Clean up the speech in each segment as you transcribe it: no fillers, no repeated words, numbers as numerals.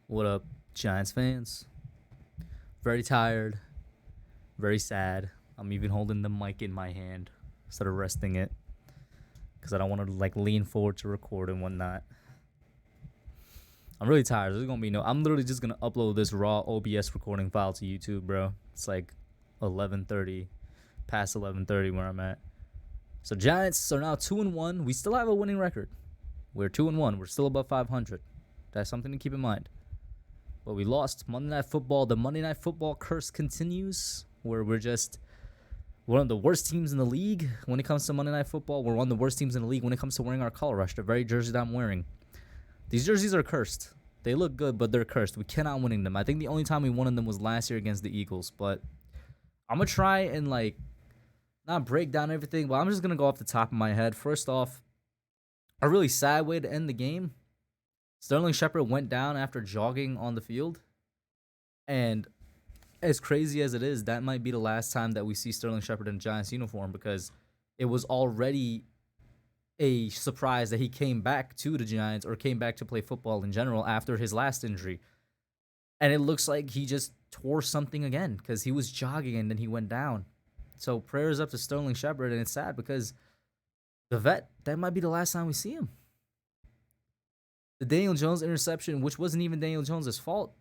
What up, Giants fans? Very tired, very sad. I'm even holding the mic in my hand instead of resting it because I don't want to lean forward to record and whatnot. I'm really tired. There's gonna be no. I'm literally just gonna upload this raw OBS recording file to YouTube, bro. It's like 11:30, past 11:30 where I'm at. So Giants are now 2-1. We still have a winning record. We're 2-1. We're still above 500. That's something to keep in mind. But we lost Monday Night Football. The Monday Night Football curse continues, where we're just one of the worst teams in the league when it comes to Monday Night Football. We're one of the worst teams in the league when it comes to wearing our color rush, the very jersey that I'm wearing. These jerseys are cursed. They look good, but they're cursed. We cannot win in them. I think the only time we won in them was last year against the Eagles. But I'm going to try and, not break down everything, but I'm just going to go off the top of my head. First off, a really sad way to end the game. Sterling Shepard went down after jogging on the field. And as crazy as it is, that might be the last time that we see Sterling Shepard in Giants uniform, because it was already a surprise that he came back to the Giants, or came back to play football in general, after his last injury. And it looks like he just tore something again, because he was jogging and then he went down. So prayers up to Sterling Shepard, and it's sad because the vet, that might be the last time we see him. The Daniel Jones interception, which wasn't even Daniel Jones' fault.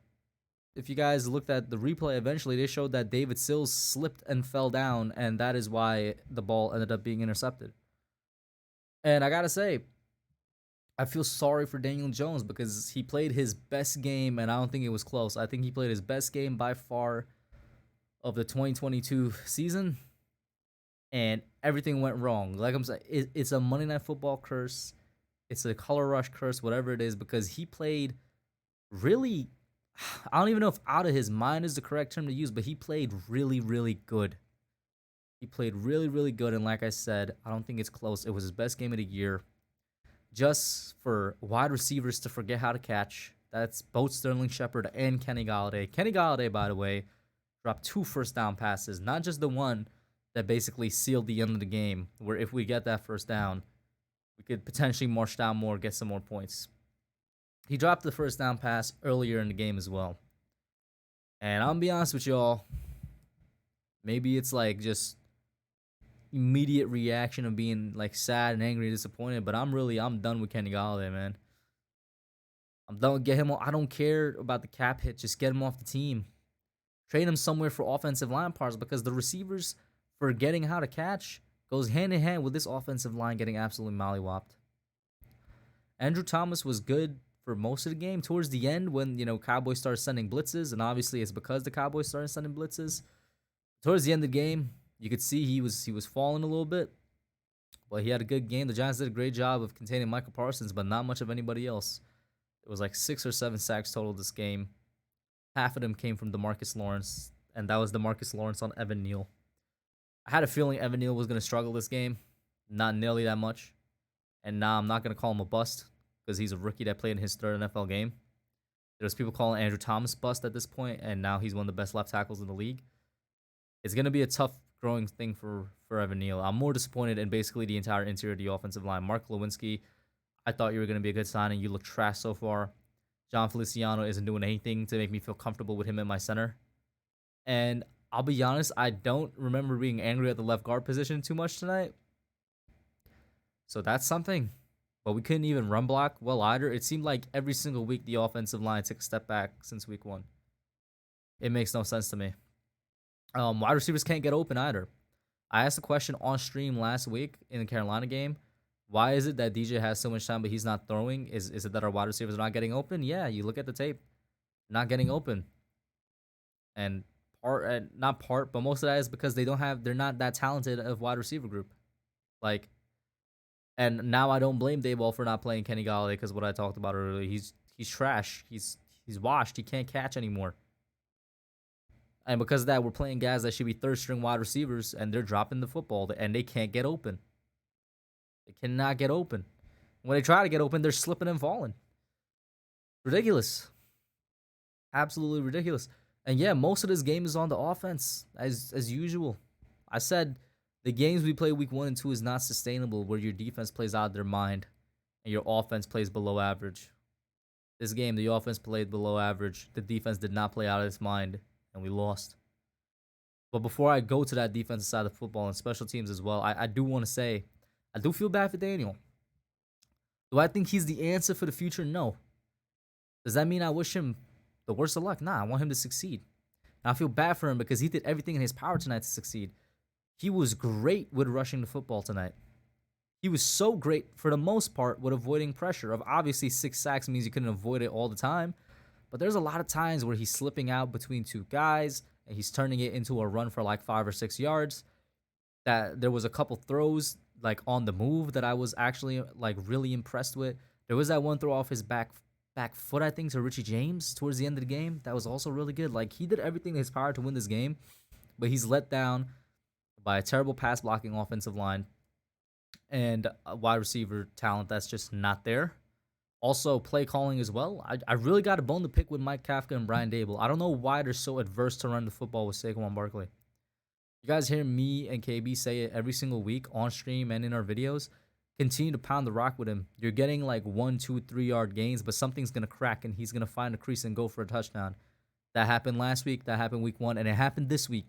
If you guys looked at the replay, eventually they showed that David Sills slipped and fell down, and that is why the ball ended up being intercepted. And I gotta say, I feel sorry for Daniel Jones, because he played his best game, and I don't think it was close. I think he played his best game by far of the 2022 season, and everything went wrong. Like I'm saying, it's a Monday Night Football curse. It's a color rush curse, whatever it is, because he played really, I don't even know if out of his mind is the correct term to use, but he played really, really good. He played really, really good, and like I said, I don't think it's close. It was his best game of the year. Just for wide receivers to forget how to catch, that's both Sterling Shepard and Kenny Golladay. Kenny Golladay, by the way, dropped 2 first down passes, not just the one that basically sealed the end of the game, where if we get that first down, we could potentially march down more, get some more points. He dropped the first down pass earlier in the game as well. And I'm gonna be honest with y'all, maybe it's just immediate reaction of being sad and angry and disappointed, but I'm done with Kenny Golladay, man. I'm done with get him. I don't care about the cap hit. Just get him off the team. Trade him somewhere for offensive line parts, because the receivers forgetting how to catch goes hand in hand with this offensive line getting absolutely mollywopped. Andrew Thomas was good for most of the game. Towards the end, when Cowboys started sending blitzes, and obviously it's because the Cowboys started sending blitzes. Towards the end of the game, you could see he was falling a little bit, but he had a good game. The Giants did a great job of containing Michael Parsons, but not much of anybody else. It was 6 or 7 sacks total this game. Half of them came from DeMarcus Lawrence, and that was DeMarcus Lawrence on Evan Neal. I had a feeling Evan Neal was going to struggle this game, not nearly that much. And now I'm not going to call him a bust, because he's a rookie that played in his 3rd NFL game. There's people calling Andrew Thomas bust at this point, and now he's one of the best left tackles in the league. It's going to be a tough growing thing for Evan Neal. I'm more disappointed in basically the entire interior of the offensive line. Mark Lewinsky, I thought you were going to be a good signing. You look trash so far. John Feliciano isn't doing anything to make me feel comfortable with him in my center. And I'll be honest, I don't remember being angry at the left guard position too much tonight. So that's something. But we couldn't even run block well either. It seemed like every single week the offensive line took a step back since week 1. It makes no sense to me. Wide receivers can't get open either. I asked a question on stream last week in the Carolina game. Why is it that DJ has so much time but he's not throwing? Is it that our wide receivers are not getting open? Yeah, you look at the tape. Not getting open. And but most of that is because they're not that talented of wide receiver group. And now I don't blame Dayball for not playing Kenny Golladay, because what I talked about earlier, he's trash. He's washed. He can't catch anymore. And because of that, we're playing guys that should be 3rd string wide receivers, and they're dropping the football, and they can't get open. They cannot get open. When they try to get open, they're slipping and falling. Ridiculous. Absolutely ridiculous. And yeah, most of this game is on the offense, as usual. I said the games we play week 1 and 2 is not sustainable, where your defense plays out of their mind and your offense plays below average. This game, the offense played below average. The defense did not play out of its mind, and we lost. But before I go to that defensive side of football and special teams as well, I do want to say, I do feel bad for Daniel. Do I think he's the answer for the future? No. Does that mean I wish him the worst of luck? Nah, I want him to succeed. And I feel bad for him because he did everything in his power tonight to succeed. He was great with rushing the football tonight. He was so great for the most part with avoiding pressure. Of obviously 6 sacks means you couldn't avoid it all the time, but there's a lot of times where he's slipping out between 2 guys and he's turning it into a run for like 5 or 6 yards. That there was a couple throws like on the move that I was actually like really impressed with. There was that one throw off his back foot, I think, to Richie James towards the end of the game. That was also really good. Like, he did everything in his power to win this game, but he's let down by a terrible pass blocking offensive line and a wide receiver talent that's just not there. Also, play calling as well. I really got a bone to pick with Mike Kafka and Brian Dable. I don't know why they're so adverse to run the football with Saquon Barkley. You guys hear me and KB say it every single week on stream and in our videos. Continue to pound the rock with him. You're getting like 1, 2, 3 yard gains, but something's going to crack and he's going to find a crease and go for a touchdown. That happened last week. That happened week 1. And it happened this week.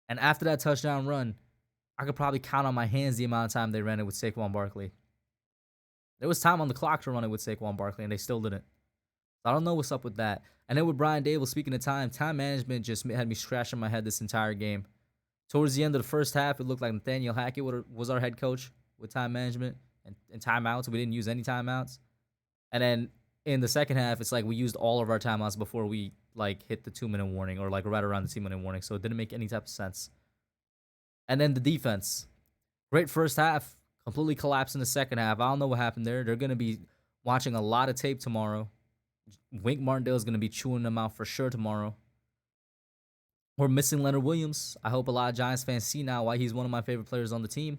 And after that touchdown run, I could probably count on my hands the amount of time they ran it with Saquon Barkley. There was time on the clock to run it with Saquon Barkley, and they still didn't. I don't know what's up with that. And then with Brian Dable, speaking of time management just had me scratching my head this entire game. Towards the end of the first half, it looked like Nathaniel Hackett was our head coach with time management and timeouts. We didn't use any timeouts. And then in the second half, it's like we used all of our timeouts before we like hit the 2-minute warning or like right around the 2-minute warning. So it didn't make any type of sense. And then the defense. Great first half. Completely collapsed in the second half. I don't know what happened there. They're going to be watching a lot of tape tomorrow. Wink Martindale is going to be chewing them out for sure tomorrow. We're missing Leonard Williams. I hope a lot of Giants fans see now why he's one of my favorite players on the team.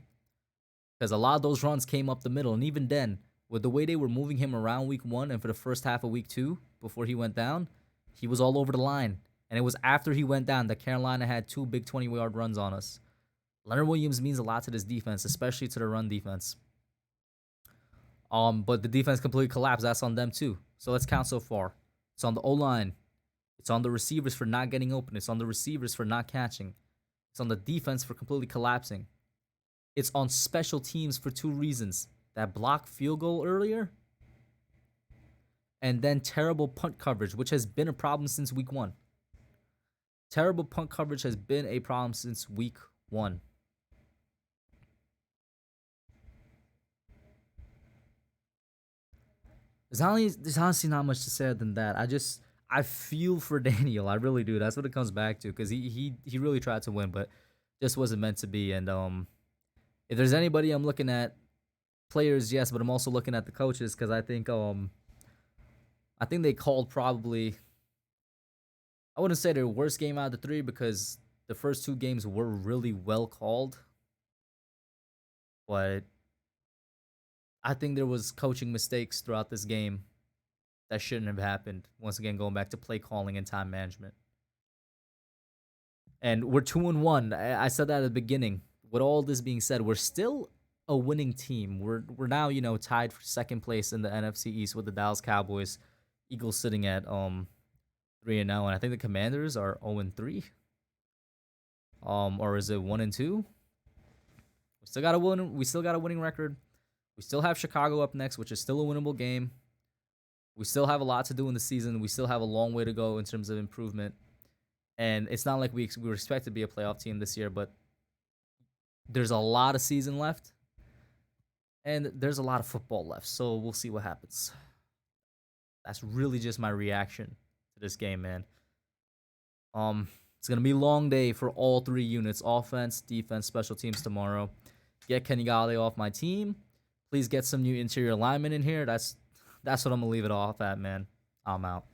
Because a lot of those runs came up the middle. And even then, with the way they were moving him around week 1 and for the first half of week 2, before he went down, he was all over the line. And it was after he went down that Carolina had 2 big 20-yard runs on us. Leonard Williams means a lot to this defense, especially to the run defense. But the defense completely collapsed. That's on them too. So let's count so far. It's on the O-line. It's on the receivers for not getting open. It's on the receivers for not catching. It's on the defense for completely collapsing. It's on special teams for 2 reasons. That blocked field goal earlier, and then terrible punt coverage, which has been a problem since week 1. Terrible punt coverage has been a problem since week 1. There's honestly not much to say other than that. I feel for Daniel. I really do. That's what it comes back to, because he really tried to win, but just wasn't meant to be. And if there's anybody I'm looking at, players, yes, but I'm also looking at the coaches, because I think they called probably, I wouldn't say their worst game out of the 3, because the first 2 games were really well called, but I think there was coaching mistakes throughout this game that shouldn't have happened. Once again, going back to play calling and time management. And we're 2-1. I said that at the beginning. With all this being said, we're still a winning team. We're now, tied for second place in the NFC East with the Dallas Cowboys. Eagles sitting at 3-0, and I think the Commanders are 0-3. Or is it 1-2? We still got a winning record. We still have Chicago up next, which is still a winnable game. We still have a lot to do in the season. We still have a long way to go in terms of improvement. And it's not like we expect to be a playoff team this year, but there's a lot of season left. And there's a lot of football left, so we'll see what happens. That's really just my reaction to this game, man. It's going to be a long day for all 3 units, offense, defense, special teams tomorrow. Get Kenny Galladay off my team. Please get some new interior linemen in here. That's what I'm going to leave it off at, man. I'm out.